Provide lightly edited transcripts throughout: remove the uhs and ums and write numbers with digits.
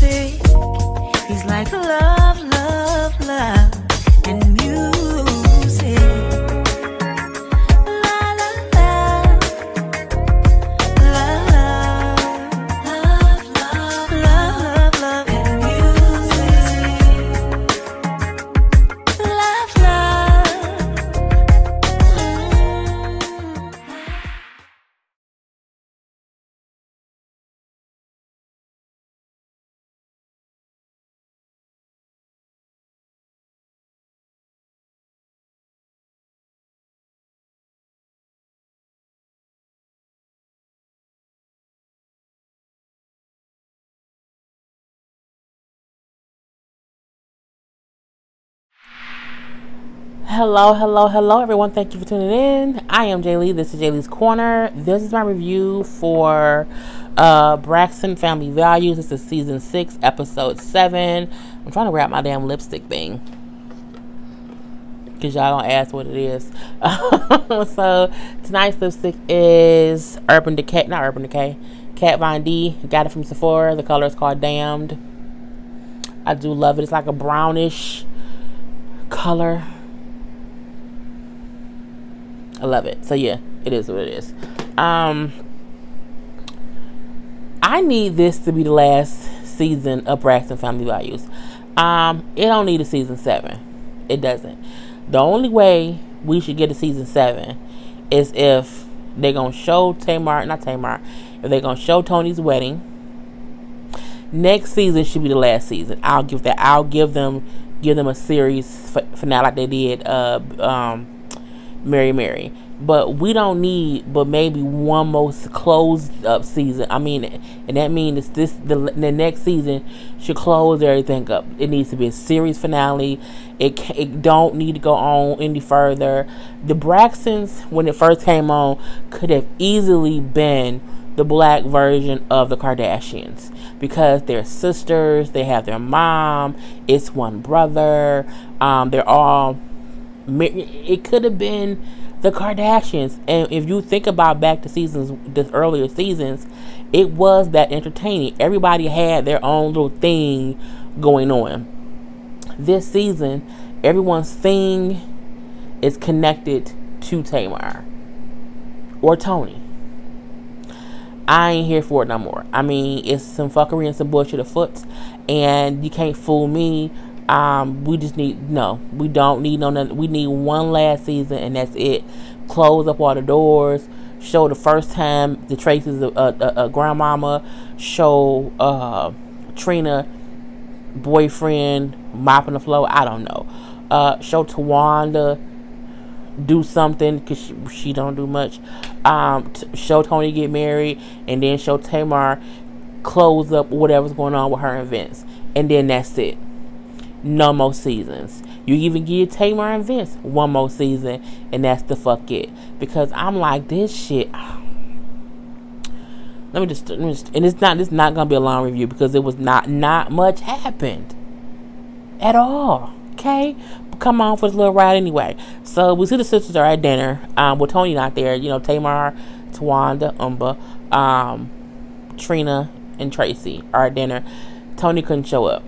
music. He's like love, love, love, and music. La la la, love, love, love, love, love, and music. Love, love. Hello, everyone. Thank you for tuning in. I am Jay Lee. This is Jay Lee's Corner. This is my review for Braxton Family Values. This is season 6, episode 7. I'm trying to wrap my damn lipstick thing because y'all don't ask what it is. So tonight's lipstick is Kat Von D. Got it from Sephora. The color is called Damned. I do love it. It's like a brownish color. I love it. So yeah, it is what it is. I need this to be the last season of Braxton Family Values. It don't need a season 7. It doesn't. The only way we should get a season 7 is if they're gonna show if they're gonna show Toni's wedding. Next season should be the last season. I'll give them a series finale like they did Mary. But we don't need but maybe one more closed up season. I mean, and that means the next season should close everything up. It needs to be a series finale. It don't need to go on any further. The Braxtons, when it first came on, could have easily been the black version of the Kardashians because they're sisters. They have their mom. It's one brother. They're all. It could have been the Kardashians, and if you think about back to the earlier seasons, it was that entertaining. Everybody had their own little thing going on. This season, everyone's thing is connected to Tamar or Toni. I ain't here for it no more. I mean, it's some fuckery and some bullshit afoot, and you can't fool me. We don't need we need one last season and that's it. Close up all the doors, show the first time the Tracys grandmama, show Trina boyfriend mopping the floor, I don't know, show Towanda do something because she don't do much, show Toni get married, and then show Tamar close up whatever's going on with her events, and then that's it. No more seasons. You even give Tamar and Vince one more season, and that's the fuck it. Because I'm like, this shit. Let me just, and it's not gonna be a long review because it was not much happened at all. Okay, but come on for this little ride anyway. So we see the sisters are at dinner. With Toni not there, Tamar, Towanda, Trina, and Traci are at dinner. Toni couldn't show up.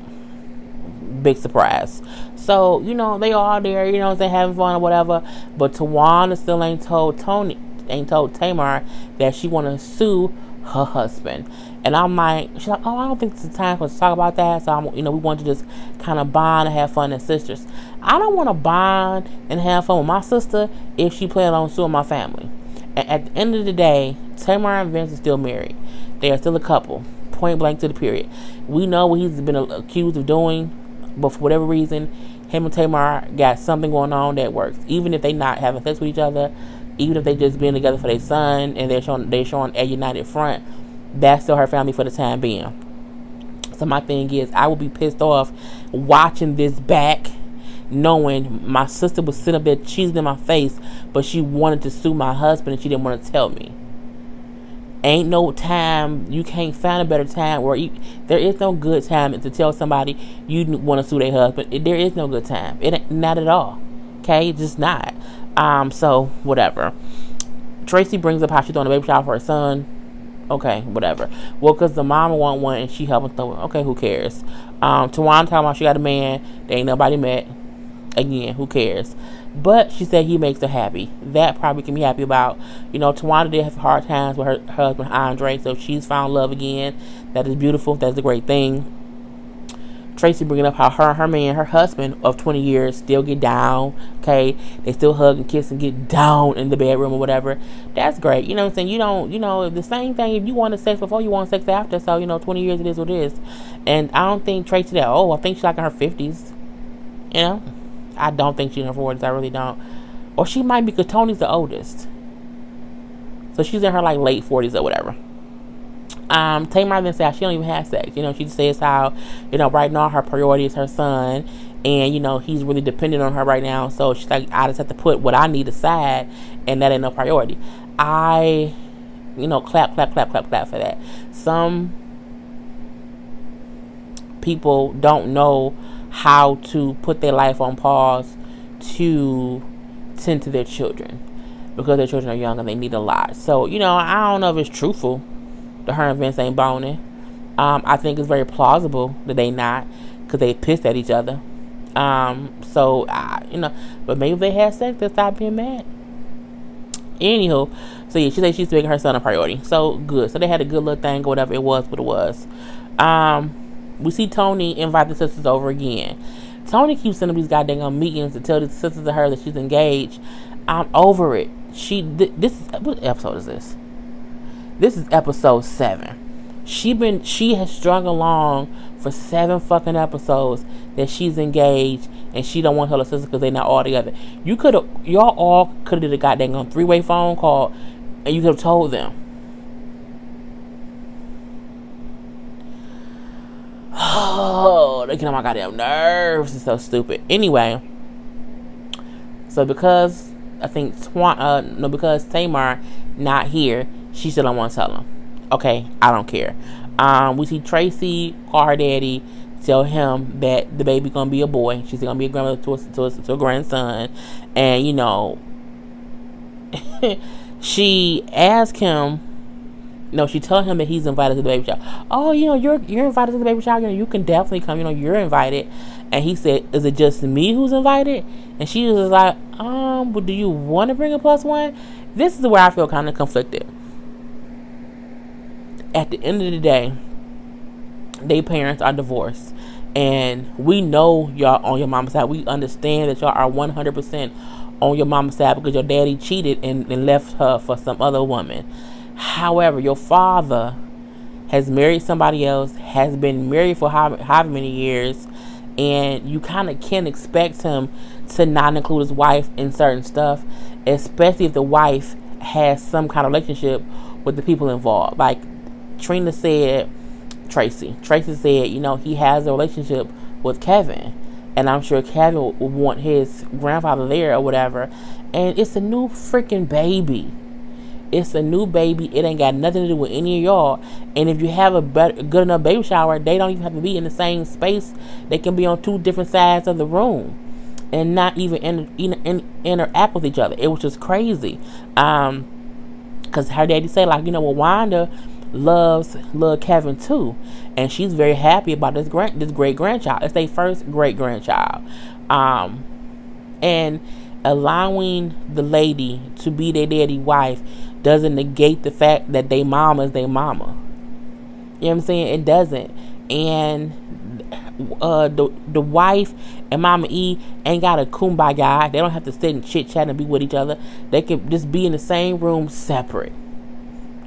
Big surprise. So, they all there, they're having fun or whatever. But Towanda still ain't told Tamar that she want to sue her husband. And I'm like, she's like, oh, I don't think it's the time for us to talk about that. So, we want to just kind of bond and have fun as sisters. I don't want to bond and have fun with my sister if she plans on suing my family. And at the end of the day, Tamar and Vince are still married. They are still a couple. Point blank to the period. We know what he's been accused of doing. But for whatever reason, him and Tamar got something going on that works. Even if they not having sex with each other, even if they just being together for their son and they're showing a united front, that's still her family for the time being. So my thing is, I would be pissed off watching this back, knowing my sister was sitting up there cheesing in my face, but she wanted to sue my husband and she didn't want to tell me. Ain't no time, you can't find a better time, or there is no good time to tell somebody you want to sue their husband. There is no good time. Not at all. Okay, just not. So whatever. Traci brings up how she's throwing a baby shower for her son. Okay, whatever. Well, because the mama want one and she helping throw it. Okay, who cares? Towanda talking about she got a man. They ain't nobody met. Again, who cares? But she said he makes her happy. That probably can be happy about. You know, Towanda did have hard times with her husband, Andre. So she's found love again. That is beautiful. That's a great thing. Traci bringing up how her man, her husband of 20 years still get down. Okay, they still hug and kiss and get down in the bedroom or whatever. That's great. You know what I'm saying? You don't, you know, the same thing. If you wanted sex before, you want sex after. So, you know, 20 years it is what it is. And I don't think Traci that, oh, I think she's like in her 50s. You know, I don't think she's in her 40s. I really don't. Or she might be, because Toni's the oldest. So she's in her like late 40s or whatever. Tamar then said she don't even have sex. You know, she just says how, you know, right now her priority is her son, and you know he's really dependent on her right now. So she's like, I just have to put what I need aside, and that ain't no priority. I, you know, clap for that. Some people don't know how to put their life on pause to tend to their children because their children are young and they need a lot. So, you know, I don't know if it's truthful that her and Vince ain't boning. I think it's very plausible that they not, because they pissed at each other. So, you know, but maybe if they had sex, they'll stop being mad. Anywho, so yeah, she said she's making her son a priority. So, good. So, they had a good little thing or whatever. It was what it was. We see Toni invite the sisters over again. Toni keeps sending these goddamn meetings to tell the sisters to her that she's engaged. I'm over it. What episode is this? This is episode 7. She has strung along for 7 fucking episodes that she's engaged and she don't want to tell her sister because they're not all together. Y'all all could have did a goddamn 3-way phone call and you could have told them. Oh, they get on my goddamn nerves. It's so stupid. Anyway, so because I think because Tamar not here, she still don't want to tell him. Okay, I don't care. We see Traci call her daddy, tell him that the baby gonna be a boy. She's gonna be a grandmother to a grandson, and you know, she asked him. No, she told him that he's invited to the baby shower. Oh, you know, you're invited to the baby shower. You know, you can definitely come. You know, you're invited. And he said, "Is it just me who's invited?" And she was like, "But do you want to bring a +1?" This is where I feel kind of conflicted. At the end of the day, their parents are divorced, and we know y'all on your mama's side. We understand that y'all are 100% on your mama's side because your daddy cheated and left her for some other woman. However, your father has married somebody else, has been married for however many years, and you kind of can't expect him to not include his wife in certain stuff, especially if the wife has some kind of relationship with the people involved. Like Trina said, Traci said, you know, he has a relationship with Kevin, and I'm sure Kevin would want his grandfather there or whatever, and it's a new freaking baby. It's a new baby. It ain't got nothing to do with any of y'all. And if you have a good enough baby shower, they don't even have to be in the same space. They can be on 2 different sides of the room and not even interact with each other. It was just crazy. Because her daddy said, like, you know, well, Wanda loves little Kevin too, and she's very happy about this great grandchild. It's their first great grandchild. And allowing the lady to be their daddy wife doesn't negate the fact that they mama is their mama. You know what I'm saying? It doesn't. And the wife and Mama E ain't got a kumbaya. They don't have to sit and chit chat and be with each other. They can just be in the same room separate.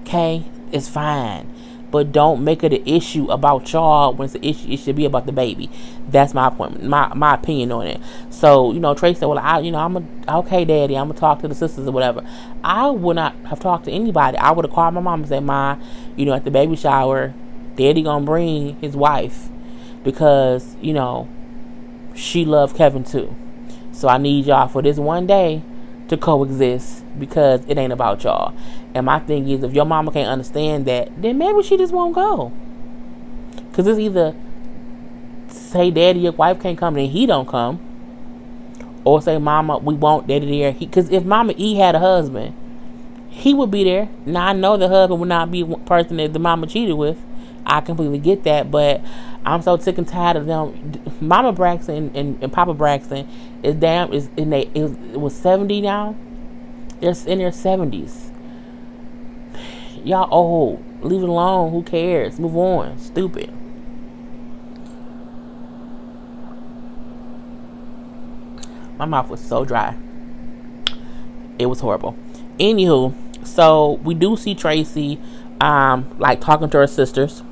Okay? It's fine. But don't make it an issue about y'all when it's an issue. It should be about the baby. That's my point, my opinion on it. So, you know, Traci said, well, I'm okay, daddy, I'm gonna talk to the sisters or whatever. I would not have talked to anybody. I would have called my mom and said, Ma, you know, at the baby shower, daddy gonna bring his wife because, you know, she loved Kevin too. So I need y'all for this one day to coexist because it ain't about y'all. And my thing is, if your mama can't understand that, then maybe she just won't go. Because it's either say, daddy, your wife can't come, and he don't come. Or say, mama, we want daddy there. Because if Mama E had a husband, he would be there. Now, I know the husband would not be one person that the mama cheated with. I completely get that, but I'm so sick and tired of them. Mama Braxton and Papa Braxton it was 70 now. They're in their 70s. Y'all old. Leave it alone. Who cares? Move on. Stupid. My mouth was so dry. It was horrible. Anywho, so we do see Traci like talking to her sisters.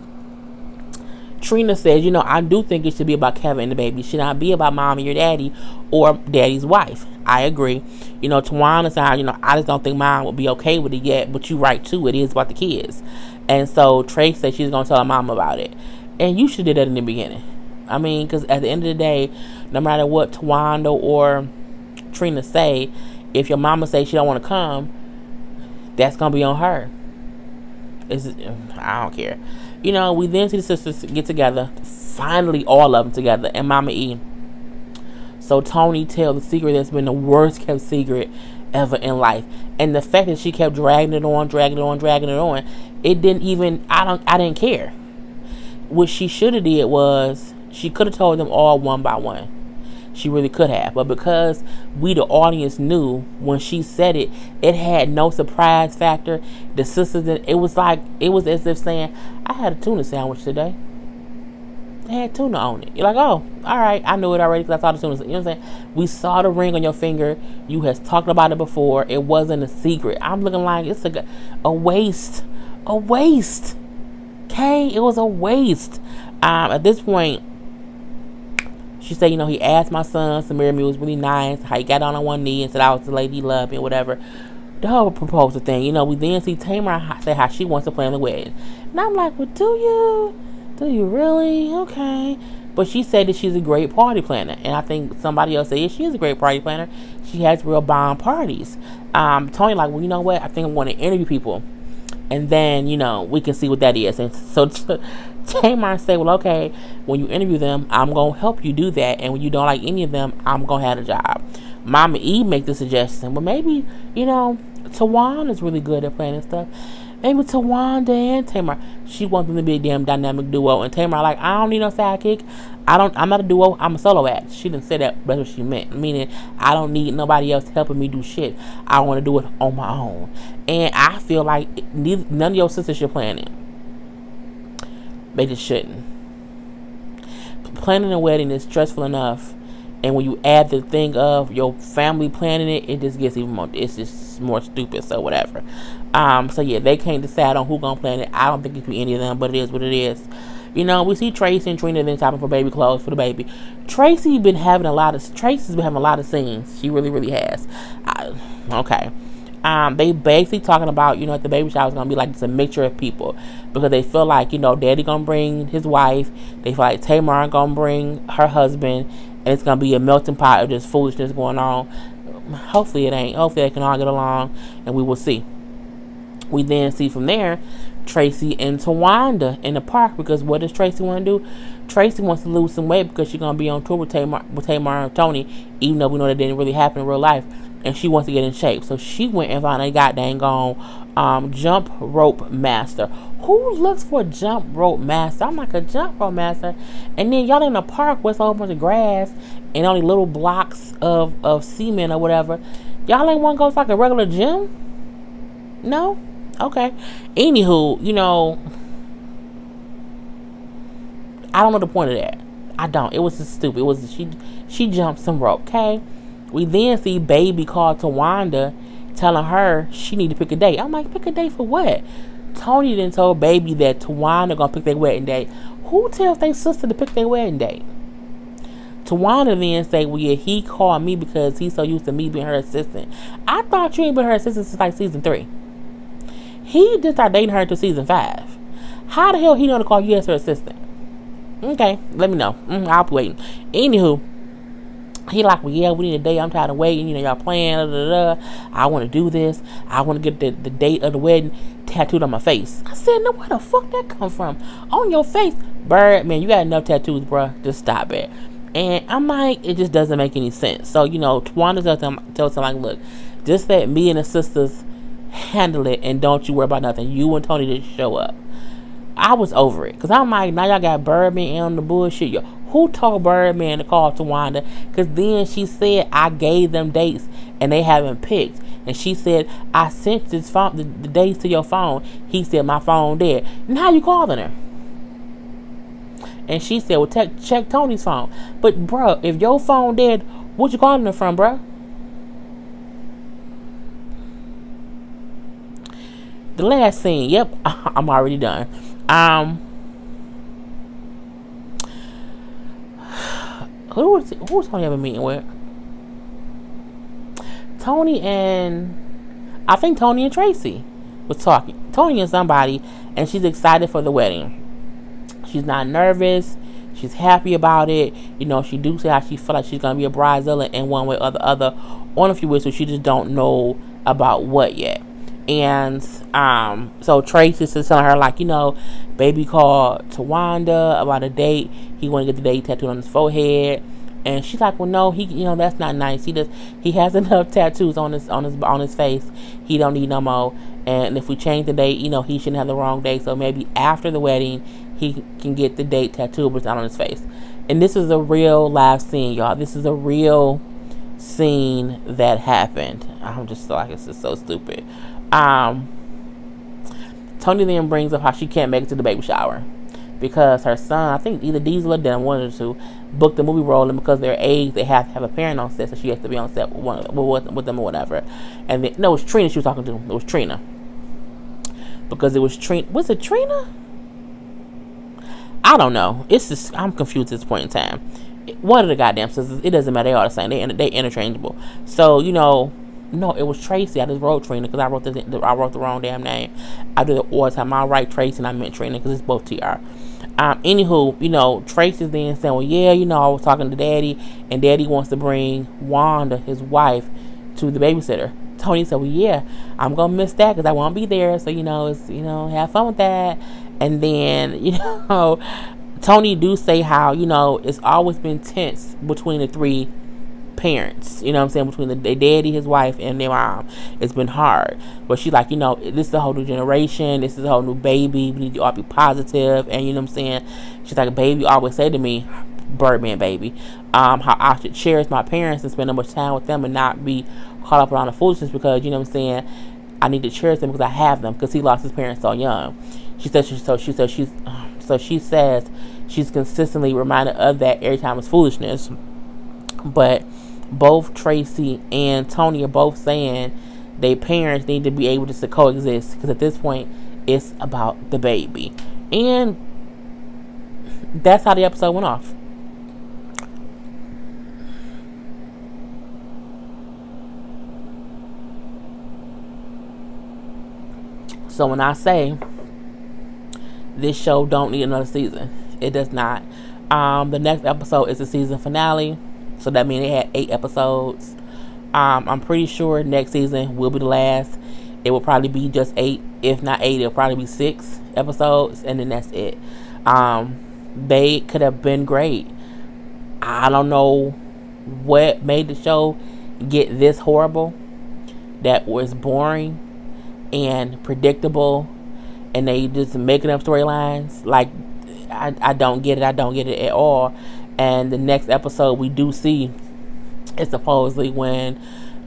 Trina says, I do think it should be about Kevin and the baby. It should not be about mom and your daddy or daddy's wife. I agree. Towanda said, I just don't think mom would be okay with it yet. But you're right, too. It is about the kids. And so Tracy said she's going to tell her mom about it. And you should do that in the beginning. I mean, because at the end of the day, no matter what Towanda or Trina say, if your mama says she don't want to come, that's going to be on her. I don't care. We then see the sisters get together. Finally, all of them together. And Mama E. So Toni tells the secret that's been the worst kept secret ever in life. And the fact that she kept dragging it on, it didn't even, I didn't care. What she should have did was, she could have told them all one by one. She really could have. But because we, the audience, knew when she said it, it had no surprise factor. The sisters, it was as if saying, I had a tuna sandwich today. They had tuna on it. You're like, oh, all right. I knew it already because I saw the tuna. You know what I'm saying? We saw the ring on your finger. You had talked about it before. It wasn't a secret. I'm looking like it's a waste. A waste. Okay? It was a waste. At this point, she said, he asked my son, Samir, it was really nice. How he got on one knee and said I was the lady he loved and whatever. The whole proposal thing. We then see Tamar say how she wants to plan the wedding. And I'm like, well, do you? Do you really? Okay. But she said that she's a great party planner. And I think somebody else said, yeah, she is a great party planner. She has real bomb parties. Toni like, well, you know what? I think I want to interview people. And then, we can see what that is. And so Tamar said, well, okay, when you interview them, I'm going to help you do that. And when you don't like any of them, I'm going to have a job. Mama E make the suggestion. Well, maybe, Towanda is really good at planning stuff. Maybe Towanda and Tamar. She wants them to be a damn dynamic duo. And Tamar like, I don't need no sidekick. I'm not a duo. I'm a solo act. She didn't say that. That's what she meant. Meaning, I don't need nobody else helping me do shit. I want to do it on my own. And I feel like none of your sisters should plan it. They just shouldn't. Planning a wedding is stressful enough. And when you add the thing of your family planning it, it just gets even more, it's just more stupid, so whatever. So yeah, they can't decide on who gonna plan it. I don't think it can be any of them, but it is what it is. We see Tracy and Trina then shopping for baby clothes for the baby. Tracy's been having a lot of scenes. She really, really has. Okay. They basically talking about, at the baby shower is gonna be like it's a mixture of people. Because they feel like, daddy gonna bring his wife. They feel like Tamar gonna bring her husband. And it's going to be a melting pot of just foolishness going on. Hopefully it ain't. Hopefully they can all get along. And we will see. We then see from there, Traci and Towanda in the park. Because what does Traci want to do? Traci wants to lose some weight because she's going to be on tour with Tamar and Toni. Even though we know that didn't really happen in real life. And she wants to get in shape. So she went and found a goddamn jump rope master. Who looks for a jump rope master? I'm like, a jump rope master. And then y'all in a park with a whole bunch of grass and only little blocks of cement or whatever. Y'all ain't want to go to like a regular gym? No? Okay. Anywho, I don't know the point of that. I don't. It was just stupid. It was she jumped some rope, okay? We then see baby call Towanda telling her she need to pick a date. I'm like, pick a date for what? Toni then told baby that Towanda gonna pick their wedding date. Who tells their sister to pick their wedding date? Towanda then say, well, yeah, he called me because he's so used to me being her assistant. I thought you ain't been her assistant since like season 3. He just started dating her until season 5. How the hell he know to call you as her assistant? Okay, let me know. I'll be waiting. Anywho, he like, well, yeah, we need a date. I'm tired of waiting. Y'all playing. I want to do this. I want to get the date of the wedding tattooed on my face. I said, no, where the fuck that come from? On your face? Bird, man, you got enough tattoos, bruh. Just stop it. And I'm like, it just doesn't make any sense. So, Towanda tells him, like, look, just let me and the sisters handle it, and don't you worry about nothing. You and Toni just show up. I was over it. Because I'm like, now y'all got Birdman on the bullshit. Yo, who told Birdman to call Towanda? Because then she said, I gave them dates, and they haven't picked. And she said, I sent this phone, the dates to your phone. He said, my phone dead. Now you calling her? And she said, well, check Toni's phone. But, bro, if your phone dead, what you calling her from, bro? The last scene. Yep, I'm already done. Who was Toni having a meeting with? Toni and Traci was talking. Toni and somebody, and she's excited for the wedding. She's not nervous. She's happy about it. You know, she do say how she feel like she's gonna be a bridezilla in one way or the other on a few weeks, so she just don't know about what yet. And so Tracys is telling her, like, you know, baby called Towanda about a date. He want to get the date tattooed on his forehead. And she's like, well, no, you know, that's not nice. He has enough tattoos on his face. He don't need no more. And if we change the date, you know, he shouldn't have the wrong date. So maybe after the wedding, he can get the date tattooed, but it's not on his face. And this is a real live scene, y'all. This is a real scene that happened. I'm just like, it's just so stupid. Toni then brings up how she can't make it to the baby shower because her son, I think either Diesel or Dan, one of the two, booked the movie role, and because they're age, they have to have a parent on set, so she has to be on set with them or whatever. And then, no, it was Trina she was talking to. It was Trina. Because it was Trina. Was it Trina? I don't know. It's just, I'm confused at this point in time. One of the goddamn sisters, it doesn't matter. They all the same. They interchangeable. So, you know, no, it was Traci. I just wrote Trina because I wrote the wrong damn name. I do it all the time. I write Traci and I meant Trina because it's both TR. Anywho, you know, Tracy's then saying, well, yeah, you know, I was talking to Daddy, and Daddy wants to bring Wanda, his wife, to the babysitter. Toni said, well, yeah, I'm gonna miss that because I won't be there. So, you know, it's, you know, have fun with that. And then, you know, Toni do say how, you know, it's always been tense between the three parents, you know what I'm saying, between the daddy, his wife, and their mom. It's been hard, but she's like, you know, this is a whole new generation, this is a whole new baby, we need to all be positive. And you know what I'm saying, she's like, baby always say to me, Birdman baby, how I should cherish my parents and spend so much time with them and not be caught up around the foolishness, because you know what I'm saying, I need to cherish them because I have them, because he lost his parents so young. She says she's consistently reminded of that every time it's foolishness. But both Traci and Toni are both saying their parents need to be able to coexist, because at this point it's about the baby. And that's how the episode went off. So when I say this show don't need another season, it does not. The next episode is the season finale, so that means they had 8 episodes. I'm pretty sure next season will be the last. It will probably be just 8. If not 8, it'll probably be 6 episodes, and then that's it. They could have been great. I don't know what made the show get this horrible, that was boring and predictable, and they just making up storylines. Like, I don't get it. I don't get it at all. And the next episode we do see is supposedly when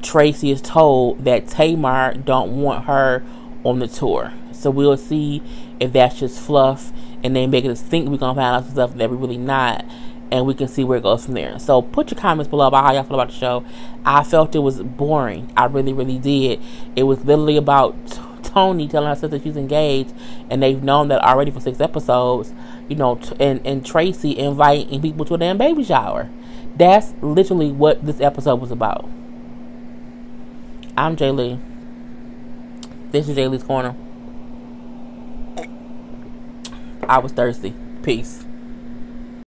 Traci is told that Tamar don't want her on the tour. So we'll see if that's just fluff and they making us think we're gonna find out some stuff that we're really not, and we can see where it goes from there. So put your comments below about how y'all feel about the show. I felt it was boring. I really, really did. It was literally about Toni telling her sister she's engaged, and they've known that already for 6 episodes, you know, and Traci inviting people to a damn baby shower. That's literally what this episode was about. I'm Jay Lee. This is Jay Lee's Corner. I was thirsty. Peace.